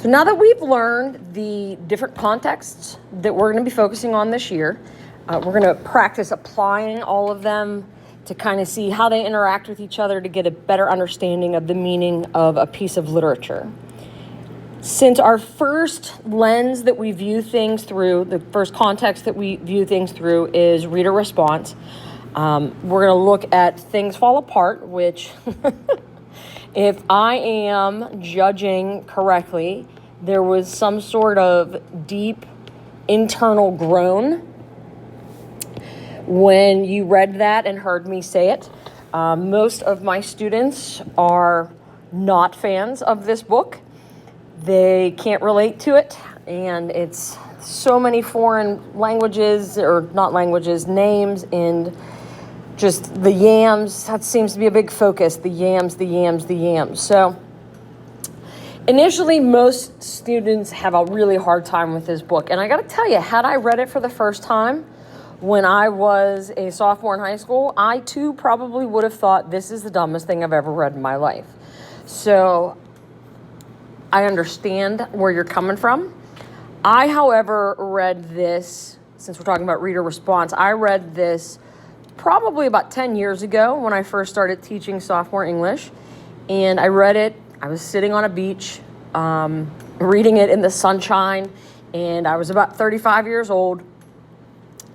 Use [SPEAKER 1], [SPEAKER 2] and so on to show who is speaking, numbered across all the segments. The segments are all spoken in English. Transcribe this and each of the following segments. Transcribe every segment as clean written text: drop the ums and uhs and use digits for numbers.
[SPEAKER 1] So now that we've learned the different contexts that we're going to be focusing on this year, we're going to practice applying all of them to kind of see how they interact with each other to get a better understanding of the meaning of a piece of literature. Since our first lens that we view things through, the first context that we view things through is reader response, we're going to look at Things Fall Apart, which if I am judging correctly, there was some sort of deep internal groan when you read that and heard me say it. Most of my students are not fans of this book. They can't relate to it, and it's so many foreign languages, or not languages, names, and just the yams. That seems to be a big focus, the yams. So initially, most students have a really hard time with this book. And I got to tell you, had I read it for the first time when I was a sophomore in high school, I too probably would have thought this is the dumbest thing I've ever read in my life. So I understand where you're coming from. I, however, read this, since we're talking about reader response, I read this probably about 10 years ago when I first started teaching sophomore English. And I read it, I was sitting on a beach, reading it in the sunshine, and I was about 35 years old.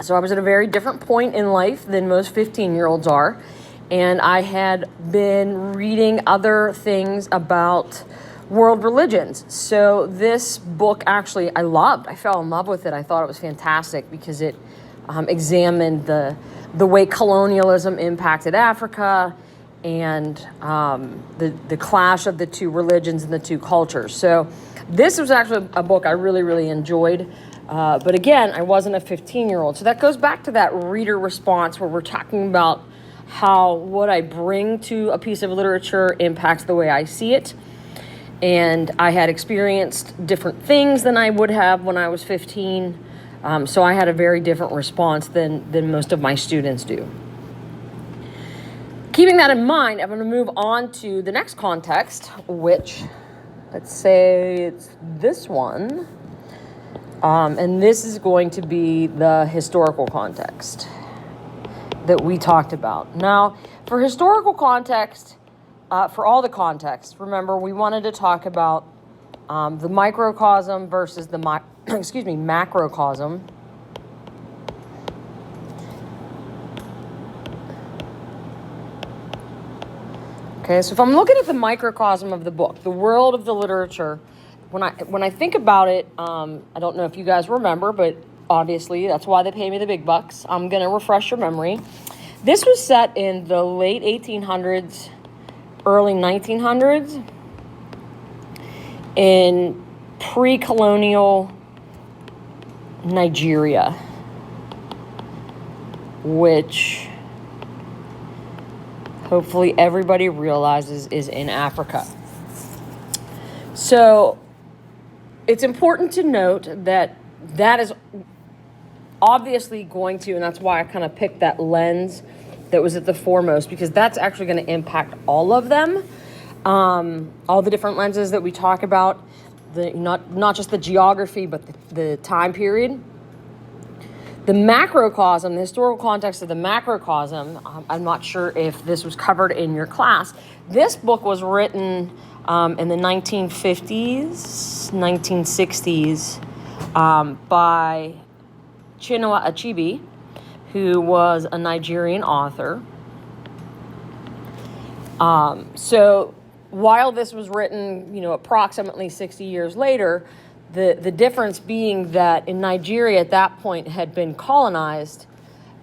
[SPEAKER 1] So I was at a very different point in life than most 15-year-olds are. And I had been reading other things about world religions. So this book actually I loved. I fell in love with it. I thought it was fantastic because it examined the way colonialism impacted Africa and the clash of the two religions and the two cultures. So this was actually a book I really, really enjoyed. But again, I wasn't a 15-year-old. So that goes back to that reader response where we're talking about how what I bring to a piece of literature impacts the way I see it. And I had experienced different things than I would have when I was 15. So I had a very different response than most of my students do. Keeping that in mind, I'm going to move on to the next context, which, let's say it's this one. And this is going to be the historical context that we talked about. Now, for historical context, for all the context, remember, we wanted to talk about the microcosm versus the macrocosm. Okay, so if I'm looking at the microcosm of the book, the world of the literature, when I think about it, I don't know if you guys remember, but obviously that's why they pay me the big bucks. I'm going to refresh your memory. This was set in the late 1800s, early 1900s, in pre-colonial Nigeria, which hopefully everybody realizes is in Africa. So it's important to note that that is obviously going to, and that's why I kind of picked that lens that was at the foremost, because that's actually going to impact all of them. All the different lenses that we talk about, not just the geography, but the time period. The macrocosm, the historical context of the macrocosm, I'm not sure if this was covered in your class. This book was written in the 1950s, 1960s by Chinua Achebe, who was a Nigerian author. So while this was written, approximately 60 years later, the difference being that in Nigeria at that point had been colonized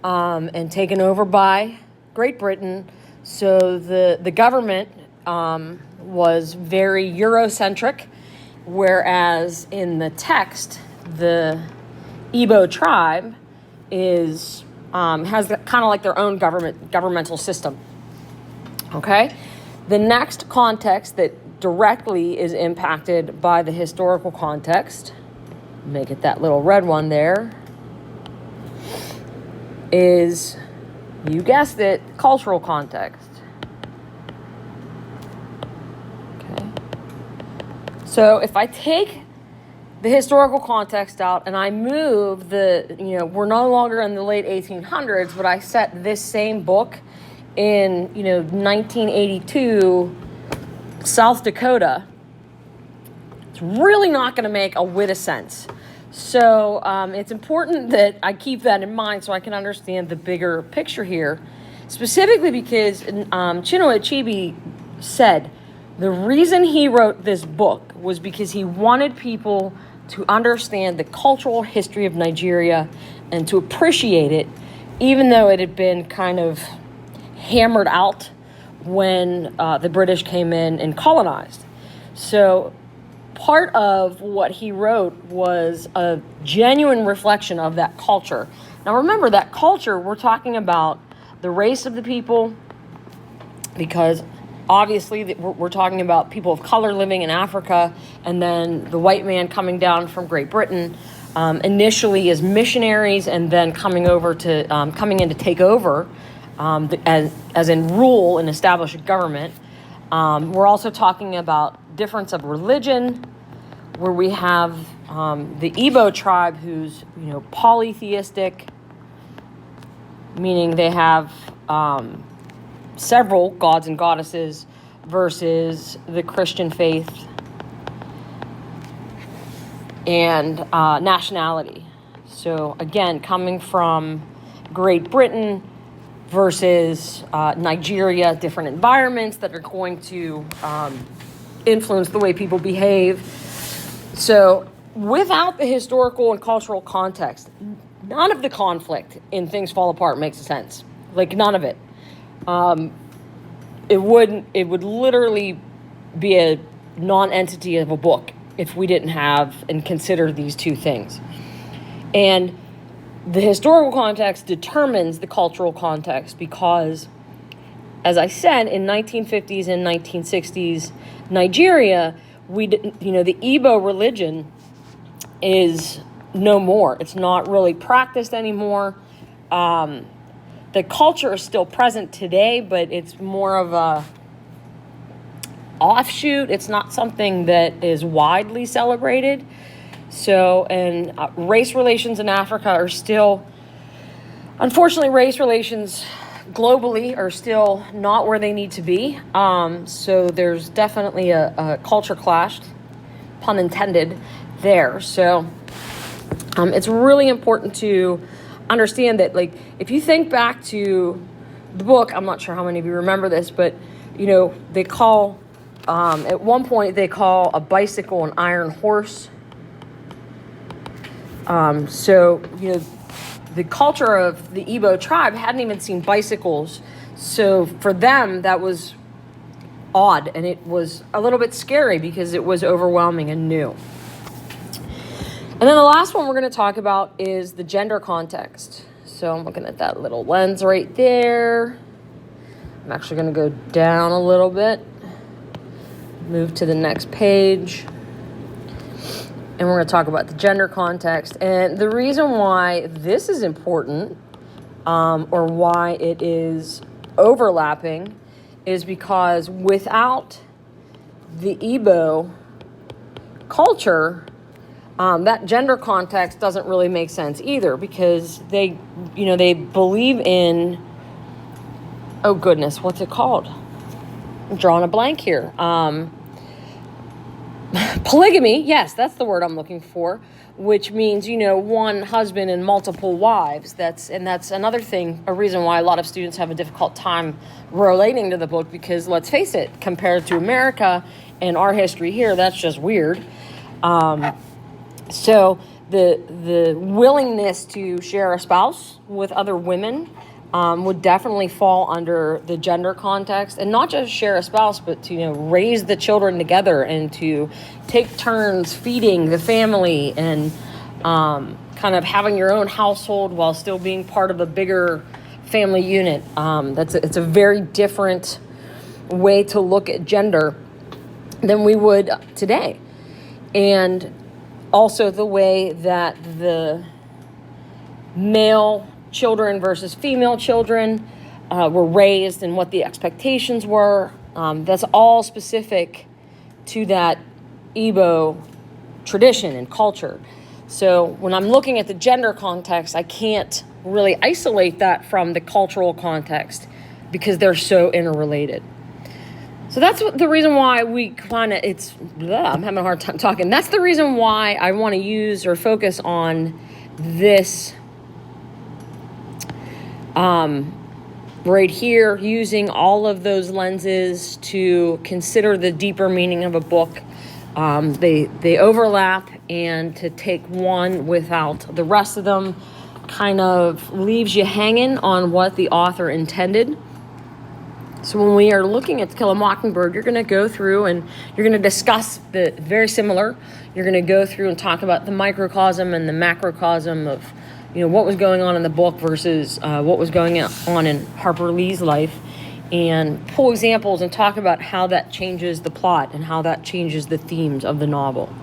[SPEAKER 1] and taken over by Great Britain. So the government was very Eurocentric, whereas in the text, the Igbo tribe has kind of like their own governmental system. Okay? The next context that directly is impacted by the historical context, make it that little red one there, is, you guessed it, cultural context. Okay. So if I take the historical context out and I move we're no longer in the late 1800s, but I set this same book in, 1982, South Dakota, it's really not going to make a whit of sense. So it's important that I keep that in mind so I can understand the bigger picture here, specifically because Chinua Achebe said the reason he wrote this book was because he wanted people to understand the cultural history of Nigeria and to appreciate it, even though it had been kind of hammered out when the British came in and colonized. So part of what he wrote was a genuine reflection of that culture. Now remember, that culture, we're talking about the race of the people, because obviously we're talking about people of color living in Africa, and then the white man coming down from Great Britain, initially as missionaries, and then coming in to take over as in rule and establish a government. We're also talking about difference of religion, where we have the Igbo tribe, who's polytheistic, meaning they have several gods and goddesses, versus the Christian faith and nationality. So again, coming from Great Britain versus Nigeria, different environments that are going to influence the way people behave. So without the historical and cultural context, none of the conflict in Things Fall Apart makes sense. Like, none of it. It would literally be a non-entity of a book if we didn't have and consider these two things. And the historical context determines the cultural context because, as I said, in 1950s and 1960s Nigeria, the Igbo religion is no more. It's not really practiced anymore. The culture is still present today, but it's more of a offshoot. It's not something that is widely celebrated. So, and race relations in Africa are still, unfortunately, race relations globally are still not where they need to be. So there's definitely a culture clash, pun intended, there. So it's really important to understand that, like, if you think back to the book, I'm not sure how many of you remember this, but, they call, at one point, they call a bicycle an iron horse. The culture of the Igbo tribe hadn't even seen bicycles. So for them, that was odd, and it was a little bit scary because it was overwhelming and new. And then the last one we're going to talk about is the gender context. So I'm looking at that little lens right there. I'm actually going to go down a little bit, move to the next page, and we're going to talk about the gender context. And the reason why this is important, or why it is overlapping, is because without the Igbo culture, that gender context doesn't really make sense either, because they believe in, oh goodness, what's it called? I'm drawing a blank here. Polygamy, yes, that's the word I'm looking for, which means, one husband and multiple wives. That's another thing, a reason why a lot of students have a difficult time relating to the book, because let's face it, compared to America and our history here, that's just weird. So the willingness to share a spouse with other women would definitely fall under the gender context, and not just share a spouse, but to raise the children together and to take turns feeding the family and kind of having your own household while still being part of a bigger family unit. It's a very different way to look at gender than we would today. And also the way that the male children versus female children were raised and what the expectations were. That's all specific to that Igbo tradition and culture. So when I'm looking at the gender context, I can't really isolate that from the cultural context because they're so interrelated. So that's the reason why we kind of, I'm having a hard time talking. That's the reason why I want to use or focus on this right here, using all of those lenses to consider the deeper meaning of a book. They overlap, and to take one without the rest of them kind of leaves you hanging on what the author intended. So when we are looking at To Kill a Mockingbird, you're going to go through and you're going to discuss the very similar. You're going to go through and talk about the microcosm and the macrocosm of, what was going on in the book versus what was going on in Harper Lee's life, and pull examples and talk about how that changes the plot and how that changes the themes of the novel.